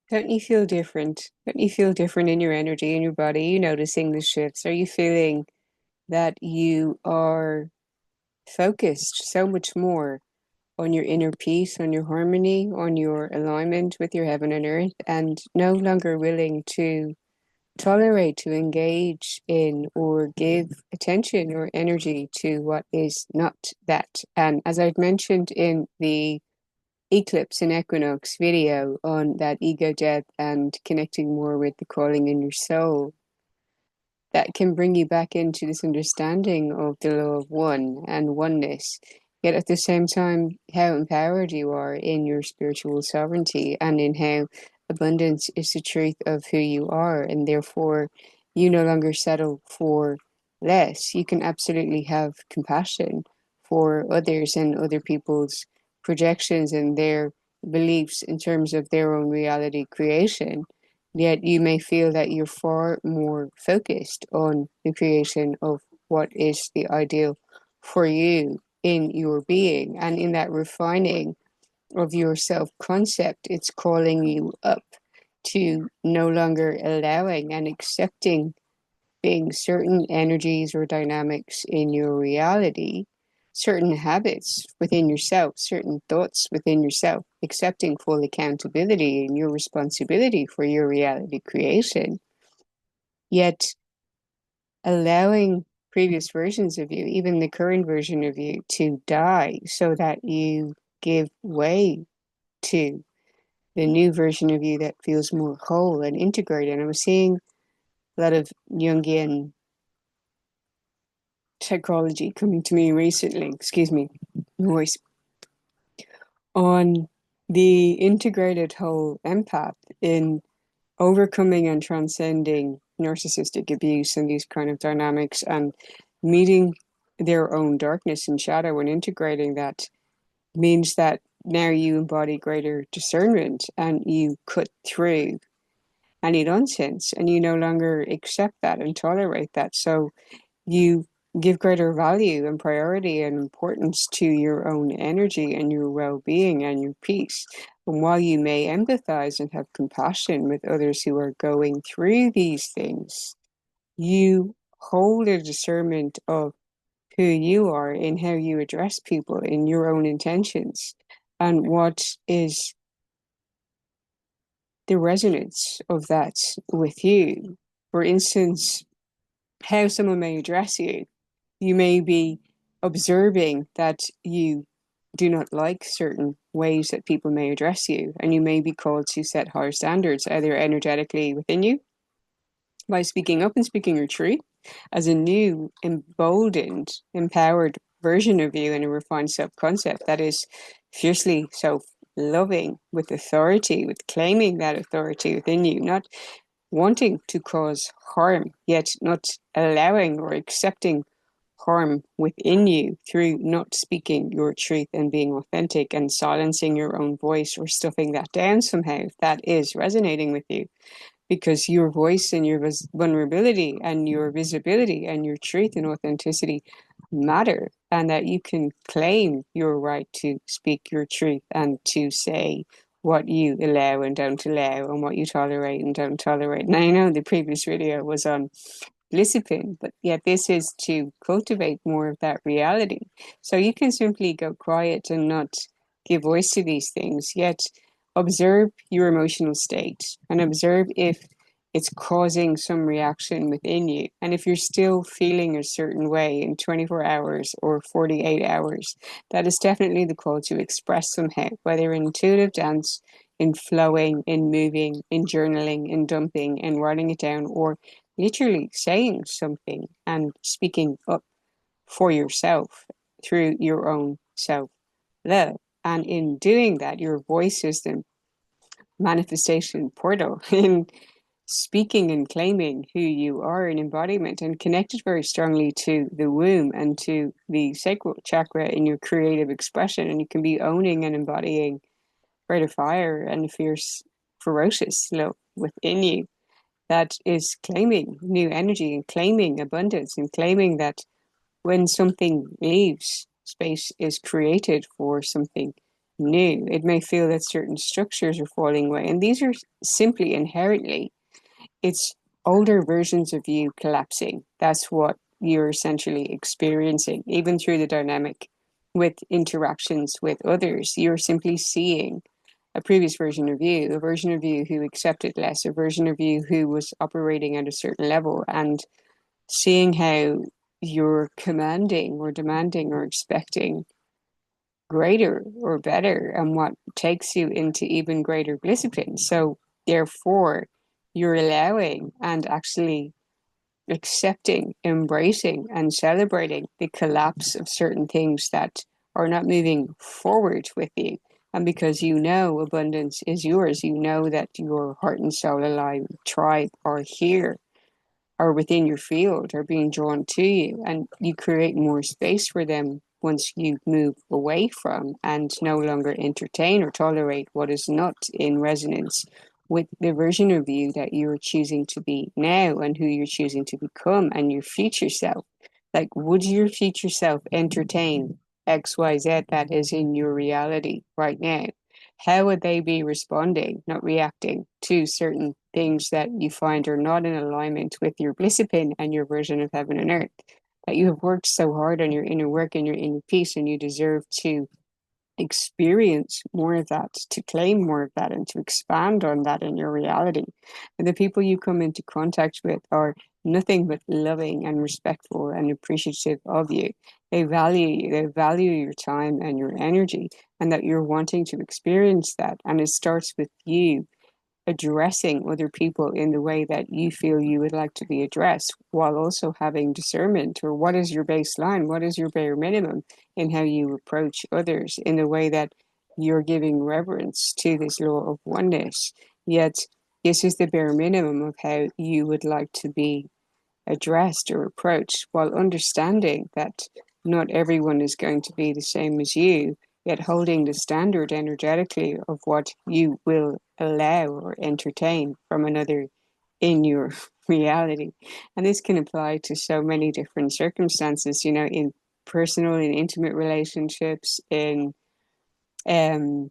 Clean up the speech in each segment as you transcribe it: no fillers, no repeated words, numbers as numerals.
Don't you feel different? Don't you feel different in your energy, in your body? Are you noticing the shifts? Are you feeling that you are focused so much more on your inner peace, on your harmony, on your alignment with your heaven and earth, and no longer willing to tolerate, to engage in, or give attention or energy to what is not that? And as I've mentioned in the eclipse and equinox video on that ego death and connecting more with the calling in your soul, that can bring you back into this understanding of the law of one and oneness, yet at the same time how empowered you are in your spiritual sovereignty and in how abundance is the truth of who you are, and therefore you no longer settle for less. You can absolutely have compassion for others and other people's projections and their beliefs in terms of their own reality creation. Yet you may feel that you're far more focused on the creation of what is the ideal for you in your being. And in that refining of your self concept, it's calling you up to no longer allowing and accepting being certain energies or dynamics in your reality, certain habits within yourself, certain thoughts within yourself, accepting full accountability and your responsibility for your reality creation, yet allowing previous versions of you, even the current version of you, to die so that you give way to the new version of you that feels more whole and integrated. And I was seeing a lot of Jungian psychology coming to me recently, excuse me, voice, on the integrated whole empath in overcoming and transcending narcissistic abuse and these kind of dynamics and meeting their own darkness and shadow and integrating that means that now you embody greater discernment and you cut through any nonsense and you no longer accept that and tolerate that. So you give greater value and priority and importance to your own energy and your well-being and your peace. And while you may empathize and have compassion with others who are going through these things, you hold a discernment of who you are in how you address people in your own intentions and what is the resonance of that with you. For instance, how someone may address you. You may be observing that you do not like certain ways that people may address you, and you may be called to set higher standards, either energetically within you by speaking up and speaking your truth as a new, emboldened, empowered version of you in a refined self concept that is fiercely self loving with authority, with claiming that authority within you, not wanting to cause harm, yet not allowing or accepting harm within you through not speaking your truth and being authentic and silencing your own voice or stuffing that down somehow if that is resonating with you. Because your voice and your vulnerability and your visibility and your truth and authenticity matter, and that you can claim your right to speak your truth and to say what you allow and don't allow and what you tolerate and don't tolerate. And I know the previous video was on discipline, but yet this is to cultivate more of that reality. So you can simply go quiet and not give voice to these things, yet observe your emotional state and observe if it's causing some reaction within you. And if you're still feeling a certain way in 24 hours or 48 hours, that is definitely the call to express somehow, whether in intuitive dance, in flowing, in moving, in journaling, in dumping, in writing it down, or literally saying something and speaking up for yourself through your own self love. And in doing that, your voice is the manifestation portal in speaking and claiming who you are in embodiment and connected very strongly to the womb and to the sacral chakra in your creative expression. And you can be owning and embodying greater fire and fierce, ferocious love within you that is claiming new energy and claiming abundance and claiming that when something leaves, space is created for something new. It may feel that certain structures are falling away. And these are simply inherently, it's older versions of you collapsing. That's what you're essentially experiencing, even through the dynamic with interactions with others. You're simply seeing a previous version of you, a version of you who accepted less, a version of you who was operating at a certain level, and seeing how you're commanding or demanding or expecting greater or better, and what takes you into even greater discipline. So therefore, you're allowing and actually accepting, embracing, and celebrating the collapse of certain things that are not moving forward with you. And because you know abundance is yours, you know that your heart and soul alive tribe are here, are within your field, are being drawn to you, and you create more space for them once you move away from and no longer entertain or tolerate what is not in resonance with the version of you that you're choosing to be now and who you're choosing to become and your future self. Like, would your future self entertain XYZ that is in your reality right now? How would they be responding, not reacting, to certain things that you find are not in alignment with your discipline and your version of heaven and earth? That you have worked so hard on your inner work and your inner peace, and you deserve to experience more of that, to claim more of that, and to expand on that in your reality. And the people you come into contact with are nothing but loving and respectful and appreciative of you. They value you, they value your time and your energy, and that you're wanting to experience that. And it starts with you addressing other people in the way that you feel you would like to be addressed, while also having discernment, or what is your baseline, what is your bare minimum in how you approach others, in the way that you're giving reverence to this law of oneness. Yet this is the bare minimum of how you would like to be addressed or approached, while understanding that not everyone is going to be the same as you, yet holding the standard energetically of what you will allow or entertain from another in your reality. And this can apply to so many different circumstances, you know, in personal and intimate relationships, in um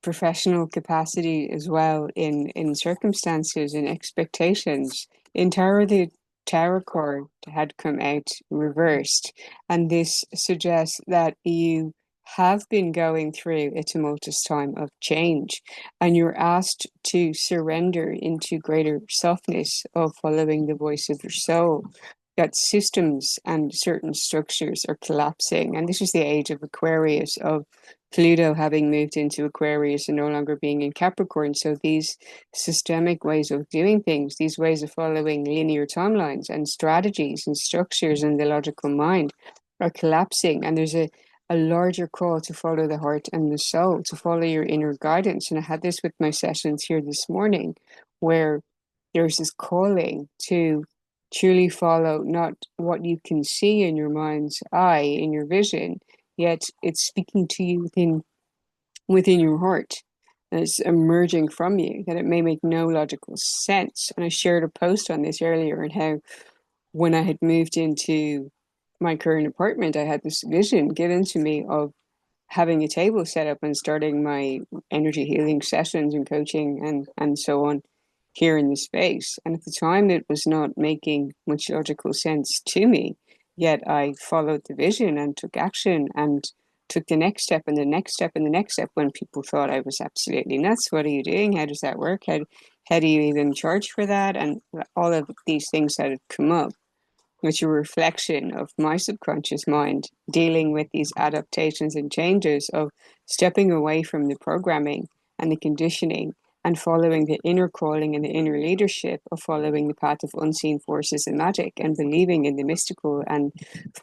professional capacity as well, in circumstances and expectations. In tarot, the tarot card had come out reversed, and this suggests that you have been going through a tumultuous time of change, and you're asked to surrender into greater softness of following the voice of your soul. That systems and certain structures are collapsing, and this is the age of Aquarius, of Pluto having moved into Aquarius and no longer being in Capricorn. So these systemic ways of doing things, these ways of following linear timelines and strategies and structures in the logical mind are collapsing. And there's a larger call to follow the heart and the soul, to follow your inner guidance. And I had this with my sessions here this morning, where there's this calling to truly follow not what you can see in your mind's eye, in your vision, yet it's speaking to you within your heart, and it's emerging from you, that it may make no logical sense. And I shared a post on this earlier, and how when I had moved into my current apartment, I had this vision given to me of having a table set up and starting my energy healing sessions and coaching and so on here in the space. And at the time, it was not making much logical sense to me. Yet I followed the vision and took action and took the next step and the next step and the next step, when people thought I was absolutely nuts. What are you doing? How does that work? How do you even charge for that? And all of these things that had come up, which are a reflection of my subconscious mind dealing with these adaptations and changes of stepping away from the programming and the conditioning and following the inner calling and the inner leadership of following the path of unseen forces and magic, and believing in the mystical and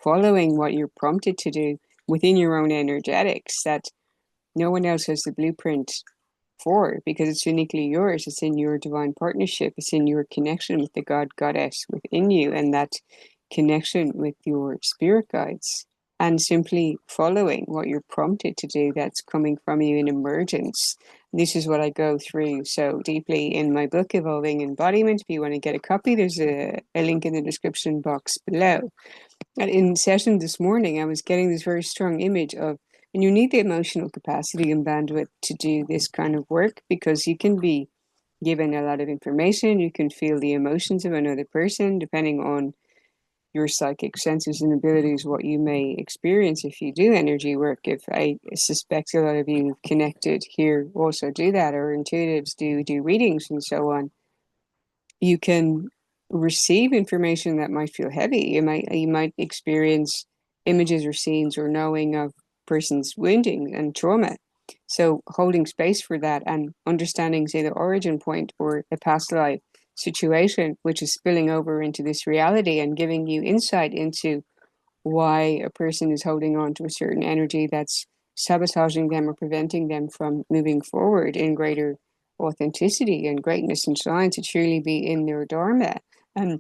following what you're prompted to do within your own energetics, that no one else has the blueprint for, because it's uniquely yours. It's in your divine partnership. It's in your connection with the God Goddess within you, and that connection with your spirit guides, and simply following what you're prompted to do, that's coming from you in emergence. This is what I go through so deeply in my book, Evolving Embodiment. If you want to get a copy, there's a link in the description box below. And in session this morning, I was getting this very strong image of And you need the emotional capacity and bandwidth to do this kind of work, because you can be given a lot of information. You can feel the emotions of another person, depending on your psychic senses and abilities, what you may experience if you do energy work. If I suspect a lot of you connected here also do that, or intuitives do readings and so on, you can receive information that might feel heavy. You might experience images or scenes or knowing of person's wounding and trauma. So holding space for that and understanding, say, the origin point or a past life situation, which is spilling over into this reality and giving you insight into why a person is holding on to a certain energy that's sabotaging them or preventing them from moving forward in greater authenticity and greatness and shine, to truly be in their dharma and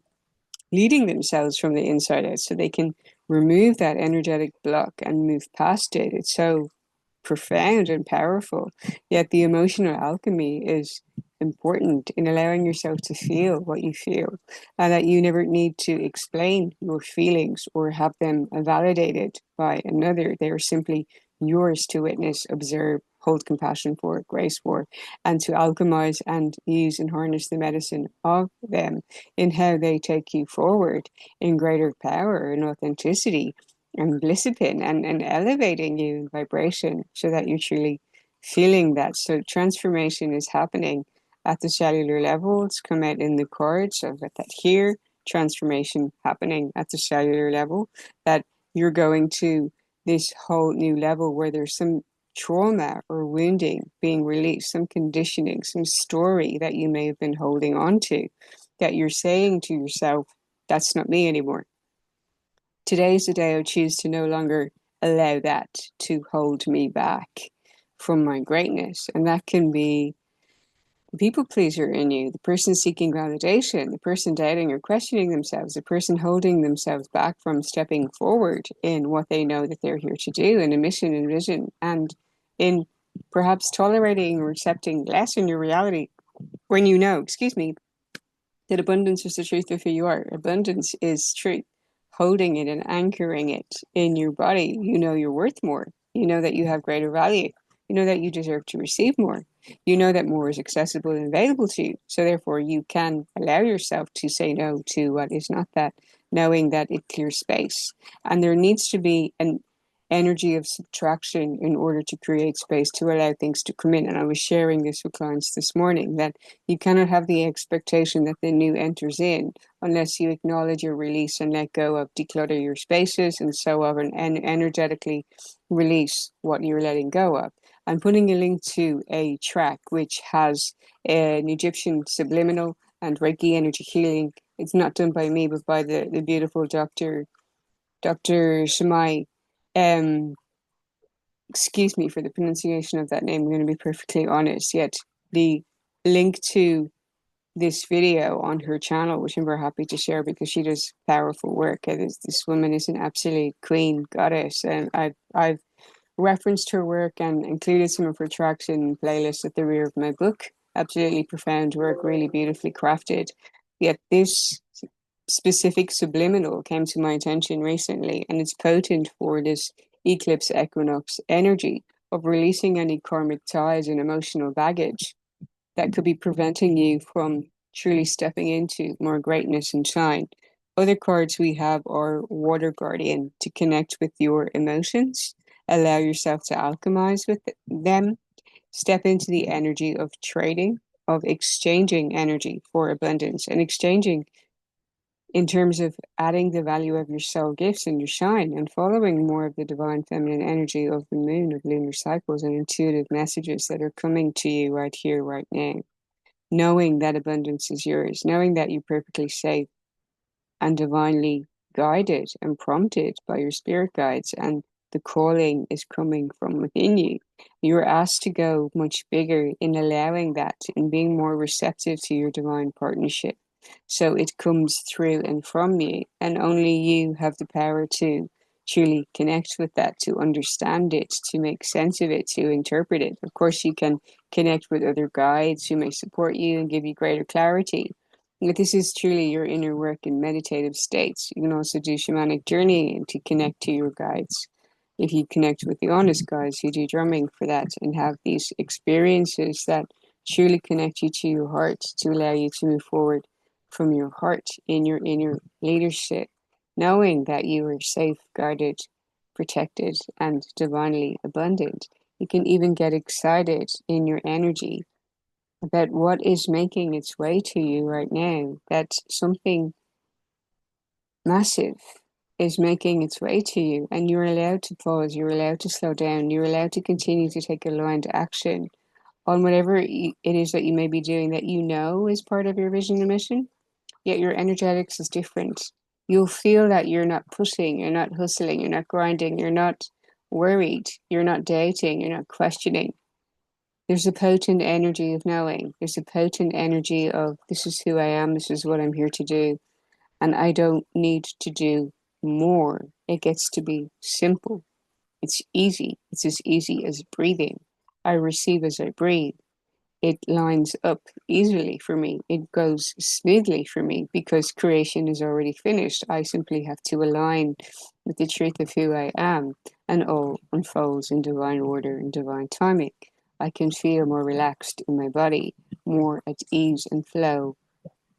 leading themselves from the inside out, so they can remove that energetic block and move past it. It's so profound and powerful. Yet the emotional alchemy is important in allowing yourself to feel what you feel, and that you never need to explain your feelings or have them validated by another. They are simply yours to witness, observe, hold compassion for, grace for, and to alchemize and use and harness the medicine of them in how they take you forward in greater power and authenticity and discipline, and elevating you in vibration, so that you're truly feeling that. So transformation is happening at the cellular level. It's come out in the cards of that here, transformation happening at the cellular level, that you're going to this whole new level where there's some trauma or wounding being released, some conditioning, some story that you may have been holding on to, that you're saying to yourself, that's not me anymore. Today is the day I choose to no longer allow that to hold me back from my greatness. And that can be the people pleaser in you, the person seeking validation, the person doubting or questioning themselves, the person holding themselves back from stepping forward in what they know that they're here to do, in a mission and vision, and in perhaps tolerating or accepting less in your reality when you know, that abundance is the truth of who you are. Abundance is truth. Holding it and anchoring it in your body, you know you're worth more. You know that you have greater value. You know that you deserve to receive more. You know that more is accessible and available to you. So therefore, you can allow yourself to say no to what is not that, knowing that it clears space. And there needs to be an energy of subtraction in order to create space to allow things to come in. And I was sharing this with clients this morning, that you cannot have the expectation that the new enters in unless you acknowledge your release and let go of, declutter your spaces and so on, and energetically release what you're letting go of. I'm putting a link to a track which has an Egyptian subliminal and Reiki energy healing. It's not done by me, but by the beautiful Dr. Shamai. Excuse me for the pronunciation of that name. I'm going to be perfectly honest. Yet the link to this video on her channel, which I'm very happy to share because she does powerful work. This woman is an absolute queen goddess, and I've referenced her work and included some of her tracks in playlists at the rear of my book. Absolutely profound work, really beautifully crafted. Yet this specific subliminal came to my attention recently, and it's potent for this eclipse equinox energy of releasing any karmic ties and emotional baggage that could be preventing you from truly stepping into more greatness and shine. Other cards we have are Water Guardian, to connect with your emotions, allow yourself to alchemize with them, step into the energy of trading, of exchanging energy for abundance, and exchanging in terms of adding the value of your soul gifts and your shine, and following more of the divine feminine energy of the moon, of lunar cycles and intuitive messages that are coming to you right here, right now. Knowing that abundance is yours, knowing that you're perfectly safe and divinely guided and prompted by your spirit guides, and the calling is coming from within you. You're asked to go much bigger in allowing that and being more receptive to your divine partnership. So it comes through and from you, and only you have the power to truly connect with that, to understand it, to make sense of it, to interpret it. Of course, you can connect with other guides who may support you and give you greater clarity. But this is truly your inner work in meditative states. You can also do shamanic journeying to connect to your guides. If you connect with the honest guides who do drumming for that and have these experiences that truly connect you to your heart to allow you to move forward from your heart in your inner leadership, knowing that you are safe, guarded, protected, and divinely abundant. You can even get excited in your energy about what is making its way to you right now. That something massive is making its way to you, and you're allowed to pause, you're allowed to slow down, you're allowed to continue to take aligned action on whatever it is that you may be doing that you know is part of your vision and mission, yet your energetics is different. You'll feel that you're not pushing, you're not hustling, you're not grinding, you're not worried, you're not doubting, you're not questioning. There's a potent energy of knowing. There's a potent energy of this is who I am, this is what I'm here to do, and I don't need to do more. It gets to be simple. It's easy. It's as easy as breathing. I receive as I breathe. It lines up easily for me. It goes smoothly for me because creation is already finished. I simply have to align with the truth of who I am, and all unfolds in divine order and divine timing. I can feel more relaxed in my body, more at ease and flow,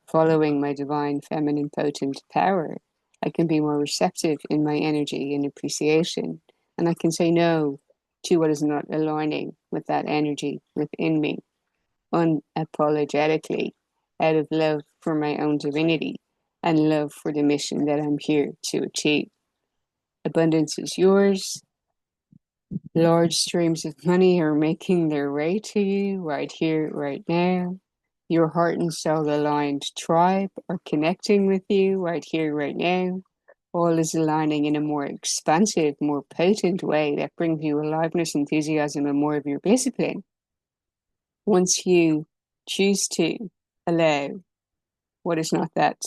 following my divine feminine potent power. I can be more receptive in my energy and appreciation, and I can say no to what is not aligning with that energy within me unapologetically, out of love for my own divinity and love for the mission that I'm here to achieve. Abundance is yours. Large streams of money are making their way to you right here, right now. Your heart and soul aligned tribe are connecting with you right here, right now. All is aligning in a more expansive, more potent way that brings you aliveness, enthusiasm, and more of your discipline. Once you choose to allow what is not that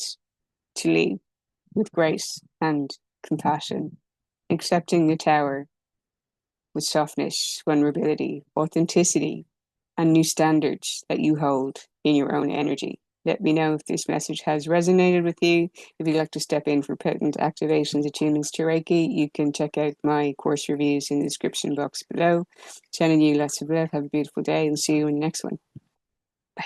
to leave with grace and compassion, accepting the tower with softness, vulnerability, authenticity, and new standards that you hold in your own energy. Let me know if this message has resonated with you. If you'd like to step in for potent activations, attunements to Reiki, you can check out my course reviews in the description box below. Sending you lots of love. Have a beautiful day. We'll see you in the next one. Bye.